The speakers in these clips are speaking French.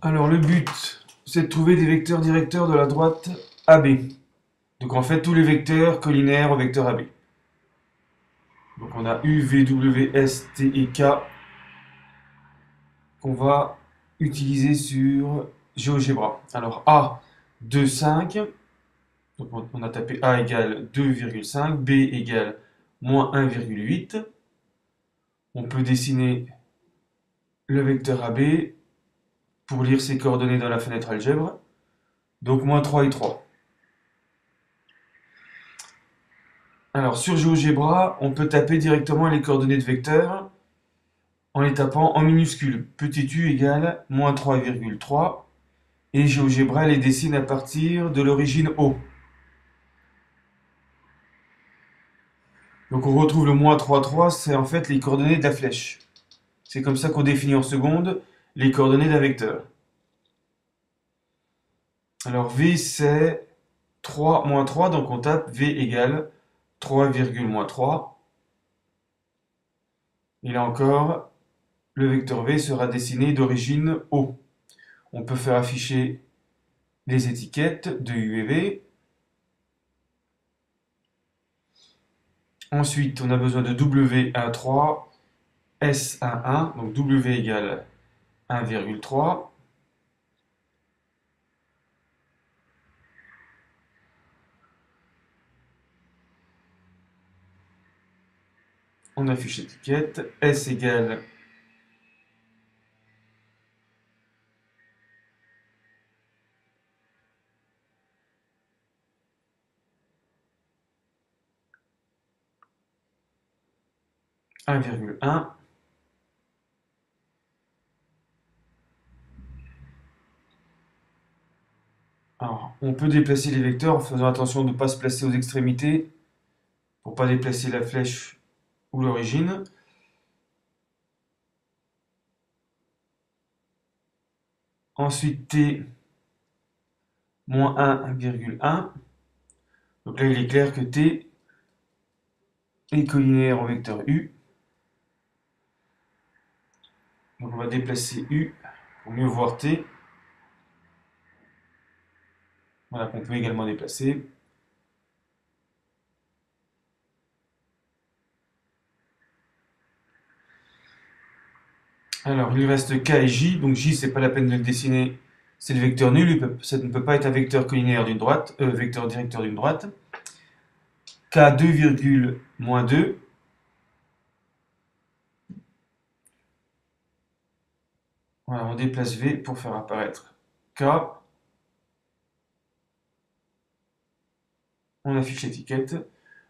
Alors le but, c'est de trouver des vecteurs directeurs de la droite AB. Donc en fait, tous les vecteurs collinaires au vecteur AB. Donc on a U, V, W, S, T et K qu'on va utiliser sur GeoGebra. Alors A, 2, 5. Donc on a tapé A égale 2,5, B égale moins 1,8. On peut dessiner le vecteur AB pour lire ses coordonnées dans la fenêtre algèbre. Donc moins 3 et 3. Alors sur GeoGebra, on peut taper directement les coordonnées de vecteurs en les tapant en minuscules. Petit u égale moins 3,3 et GeoGebra les dessine à partir de l'origine O. Donc on retrouve le moins 3,3, c'est en fait les coordonnées de la flèche. C'est comme ça qu'on définit en seconde les coordonnées d'un vecteur. Alors V c'est 3 moins 3, donc on tape V égale 3,3. Et là encore, le vecteur V sera dessiné d'origine O. On peut faire afficher les étiquettes de U et V. Ensuite, on a besoin de W13, S11, donc W égale 1,3. On affiche l'étiquette, S égale 1,1. Alors, on peut déplacer les vecteurs en faisant attention de ne pas se placer aux extrémités pour ne pas déplacer la flèche ou l'origine. Ensuite, T moins 1,1. Donc là, il est clair que T est collinaire au vecteur U. Donc on va déplacer U pour mieux voir T. Voilà qu'on peut également déplacer. Alors il reste K et J. Donc J, c'est pas la peine de le dessiner. C'est le vecteur nul. Ça ne peut pas être un vecteur collinaire d'une droite, vecteur directeur d'une droite. K 2,-2. Voilà, on déplace V pour faire apparaître K. On affiche l'étiquette.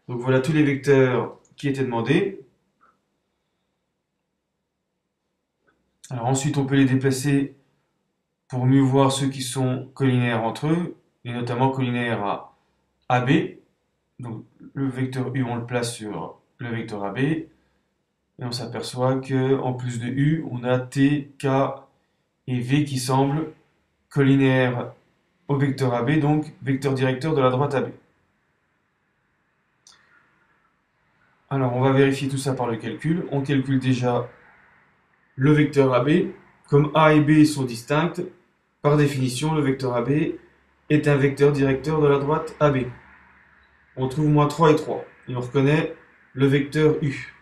Donc voilà tous les vecteurs qui étaient demandés. Alors ensuite, on peut les déplacer pour mieux voir ceux qui sont collinaires entre eux, et notamment collinaires à AB. Donc le vecteur U, on le place sur le vecteur AB, et on s'aperçoit que en plus de U, on a T, K et V qui semblent collinaires au vecteur AB, donc vecteur directeur de la droite AB. Alors on va vérifier tout ça par le calcul. On calcule déjà le vecteur AB. Comme A et B sont distinctes, par définition, le vecteur AB est un vecteur directeur de la droite AB. On trouve moins 3 et 3. Et on reconnaît le vecteur U.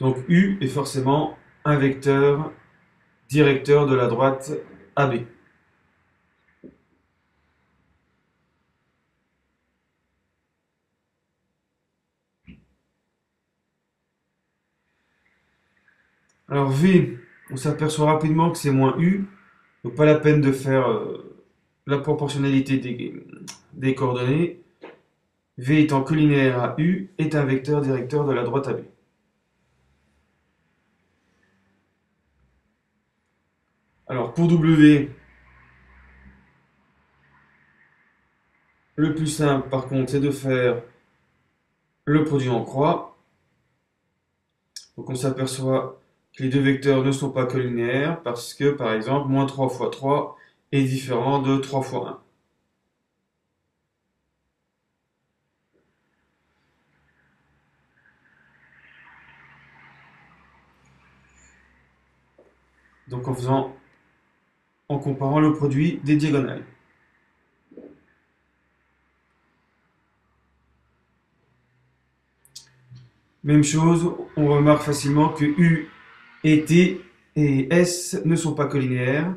Donc U est forcément un vecteur directeur de la droite AB. Alors V, on s'aperçoit rapidement que c'est moins U. Donc pas la peine de faire la proportionnalité des coordonnées. V étant collinaire à U est un vecteur directeur de la droite AB. Alors pour W, le plus simple par contre c'est de faire le produit en croix. Donc on s'aperçoit que les deux vecteurs ne sont pas collinaires parce que par exemple moins 3 fois 3 est différent de 3 fois 1. Donc en comparant le produit des diagonales. Même chose, on remarque facilement que U et T et S ne sont pas collinéaires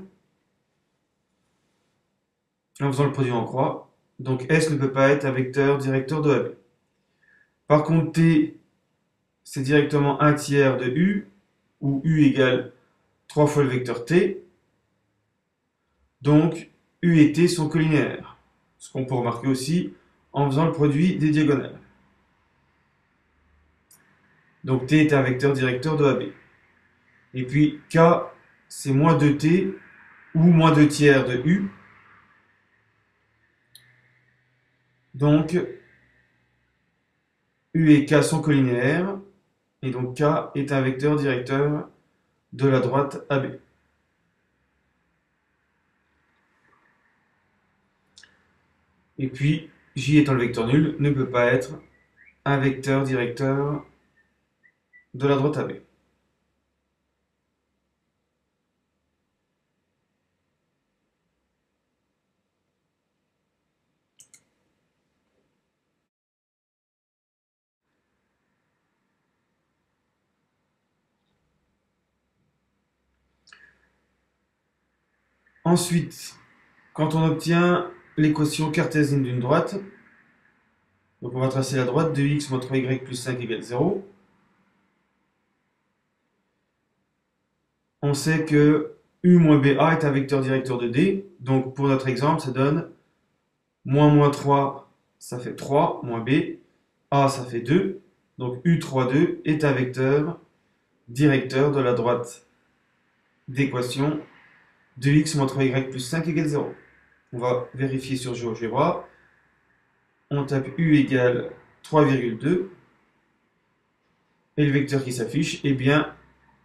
en faisant le produit en croix. Donc S ne peut pas être un vecteur directeur de AB. Par contre, T, c'est directement un tiers de U, où U égale 3 fois le vecteur T. Donc U et T sont collinéaires. Ce qu'on peut remarquer aussi en faisant le produit des diagonales. Donc T est un vecteur directeur de AB. Et puis K, c'est moins 2T ou moins 2 tiers de U. Donc U et K sont collinéaires. Et donc K est un vecteur directeur de la droite AB. Et puis J étant le vecteur nul, ne peut pas être un vecteur directeur de la droite AB. Ensuite, quand on obtient l'équation cartésienne d'une droite, donc on va tracer la droite de x moins 3y plus 5 égale 0. On sait que u moins ba est un vecteur directeur de D. Donc pour notre exemple, ça donne moins 3, ça fait 3, moins b, a ça fait 2. Donc u3,2 est un vecteur directeur de la droite d'équation de x moins 3y plus 5 égale 0. On va vérifier sur GeoGebra. On tape u égale 3,2 et le vecteur qui s'affiche est bien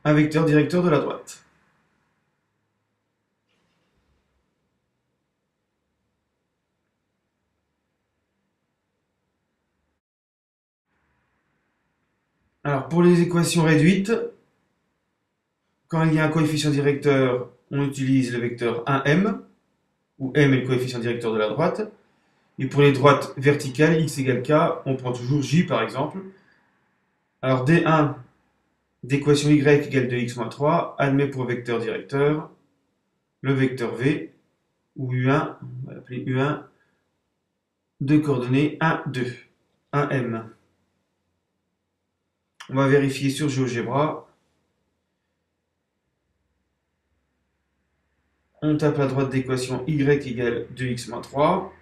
un vecteur directeur de la droite. Alors pour les équations réduites, quand il y a un coefficient directeur, on utilise le vecteur 1m, où m est le coefficient directeur de la droite. Et pour les droites verticales, x égale k, on prend toujours j par exemple. Alors D1 d'équation y égale 2x moins 3 admet pour vecteur directeur le vecteur v, ou u1, on va l'appeler u1, de coordonnées 1, 2, 1m. On va vérifier sur GeoGebra. On tape la droite d'équation y égale 2x moins 3.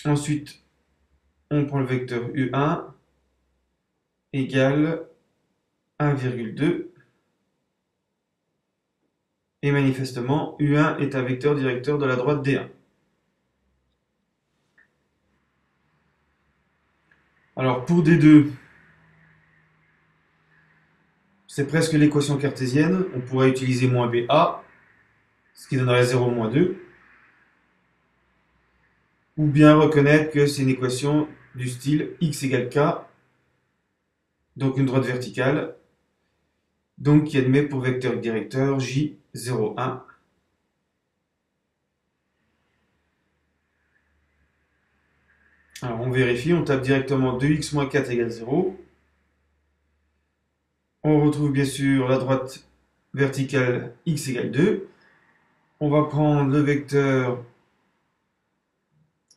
Ensuite, on prend le vecteur u1 égale 1,2. Et manifestement, u1 est un vecteur directeur de la droite D1. Alors pour D2, c'est presque l'équation cartésienne. On pourrait utiliser moins BA, ce qui donnerait 0 moins 2. Ou bien reconnaître que c'est une équation du style x égale k, donc une droite verticale, donc qui admet pour vecteur directeur J 0, 1. Alors on vérifie, on tape directement 2x moins 4 égale 0. On retrouve bien sûr la droite verticale x égale 2. On va prendre le vecteur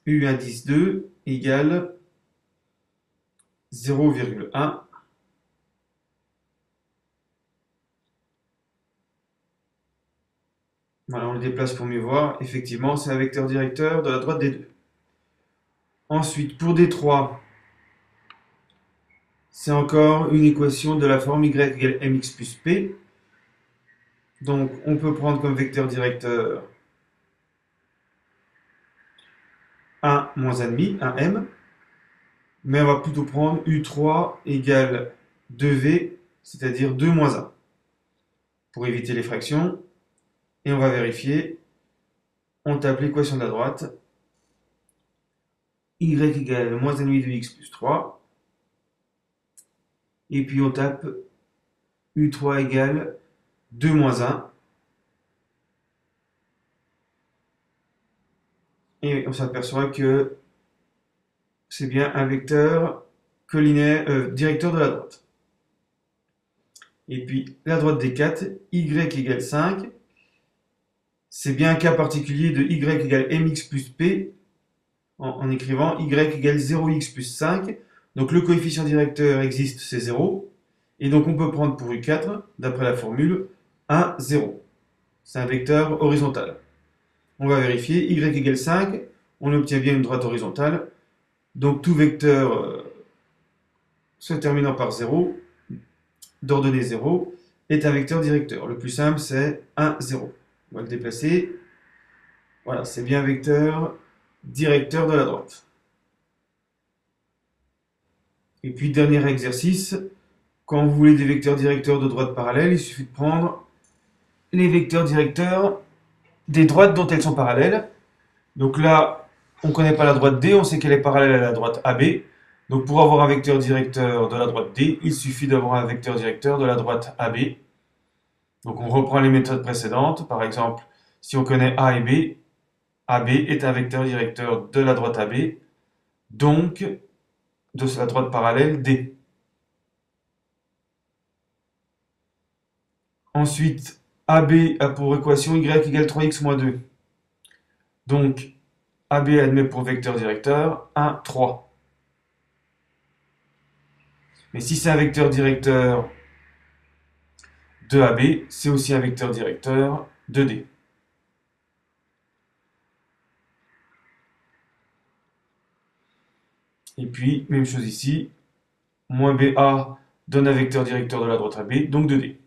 u indice 2 égale 0,1. Voilà, on le déplace pour mieux voir. Effectivement, c'est un vecteur directeur de la droite des deux. Ensuite, pour D3, c'est encore une équation de la forme y égale mx plus p. Donc, on peut prendre comme vecteur directeur 1 moins 1,5, 1m. Mais on va plutôt prendre u3 égale 2v, c'est-à-dire 2 moins 1, pour éviter les fractions. Et on va vérifier. On tape l'équation de la droite. Y égale moins 1,5 de x plus 3. Et puis on tape U3 égale 2 moins 1. Et on s'aperçoit que c'est bien un vecteur collinaire, directeur de la droite. Et puis la droite des 4, y égale 5. C'est bien un cas particulier de y égale mx plus p en écrivant y égale 0x plus 5. Donc le coefficient directeur existe, c'est 0. Et donc on peut prendre pour U4, d'après la formule, 1, 0. C'est un vecteur horizontal. On va vérifier, y égale 5, on obtient bien une droite horizontale. Donc tout vecteur se terminant par 0, d'ordonnée 0, est un vecteur directeur. Le plus simple, c'est 1, 0. On va le déplacer. Voilà, c'est bien un vecteur directeur de la droite. Et puis, dernier exercice, quand vous voulez des vecteurs directeurs de droite parallèles, il suffit de prendre les vecteurs directeurs des droites dont elles sont parallèles. Donc là, on ne connaît pas la droite D, on sait qu'elle est parallèle à la droite AB. Donc pour avoir un vecteur directeur de la droite D, il suffit d'avoir un vecteur directeur de la droite AB. Donc on reprend les méthodes précédentes. Par exemple, si on connaît A et B, AB est un vecteur directeur de la droite AB, donc de la droite parallèle D. Ensuite, AB a pour équation y égale 3x moins 2. Donc AB admet pour vecteur directeur 1, 3. Mais si c'est un vecteur directeur de AB, c'est aussi un vecteur directeur de D. Et puis, même chose ici, moins BA donne un vecteur directeur de la droite AB, donc de D.